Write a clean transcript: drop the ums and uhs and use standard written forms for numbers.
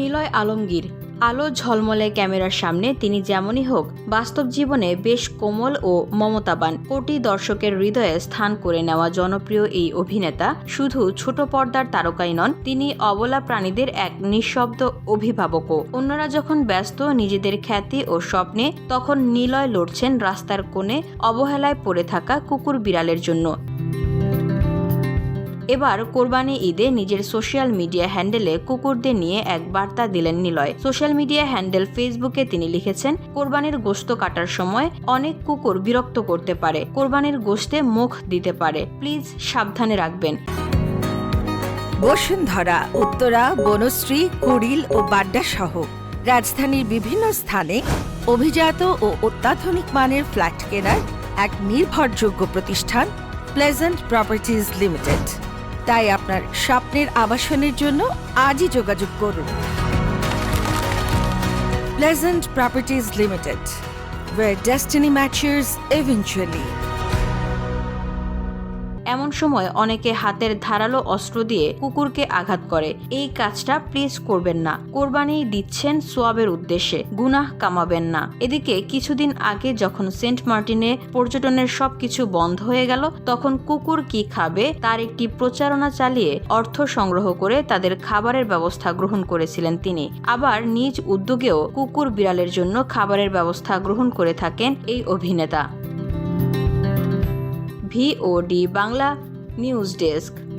নিলয় আলমগীর। আলো ঝলমলে ক্যামেরার সামনে তিনি যেমনই হোক, বাস্তব জীবনে বেশ কোমল ও মমতাবান। কোটি দর্শকের হৃদয়ে স্থান করে নেওয়া জনপ্রিয় এই অভিনেতা শুধু ছোট পর্দার তারকাই নন, তিনি অবলা প্রাণীদের এক নিঃশব্দ অভিভাবকও। অন্যরা যখন ব্যস্ত নিজেদের খ্যাতি ও স্বপ্নে, তখন নিলয় লড়ছেন রাস্তার কোণে অবহেলায় পড়ে থাকা কুকুর বিড়ালের জন্য। এবার কোরবানি ঈদে নিজের সোশ্যাল মিডিয়া হ্যান্ডেলে কুকুরদের নিয়ে এক বার্তা দিলেন নিলয়। সোশ্যাল মিডিয়া হ্যান্ডেল ফেসবুকে তিনি লিখেছেন, কোরবানির গোশত কাটার সময় অনেক কুকুর বিরক্ত করতে পারে, কোরবানির গোশতে মুখ দিতে পারে, প্লিজ সাবধানে রাখবেন। বসুন্ধরা, উত্তরা, বনশ্রী, কুড়িল ও বাড্ডা সহ রাজধানীর বিভিন্ন স্থানে অভিজাত ও অত্যাধুনিক মানের ফ্ল্যাট কেনার এক নির্ভরযোগ্য প্রতিষ্ঠান প্লেজেন্ট প্রপার্টিজ লিমিটেড। তাই আপনার স্বপ্নের আবাসনের জন্য আজই যোগাযোগ করুন। Pleasant properties limited, where destiny matches eventually. এমন সময় অনেকে হাতের ধারালো অস্ত্র দিয়ে কুকুরকে আঘাত করে। এই কাজটা প্লিজ করবেন না। কোরবানি দিচ্ছেন সোয়াবের উদ্দেশ্যে, গুনাহ কামাবেন না। এদিকে কিছুদিন আগে যখন সেন্ট মার্টিনে পর্যটনের সবকিছু বন্ধ হয়ে গেল, তখন কুকুর কি খাবে তার একটি প্রচারণা চালিয়ে অর্থ সংগ্রহ করে তাদের খাবারের ব্যবস্থা গ্রহণ করেছিলেন তিনি। আবার নিজ উদ্যোগেও কুকুর বিড়ালের জন্য খাবারের ব্যবস্থা গ্রহণ করে থাকেন এই অভিনেতা। VOD Bangla news desk.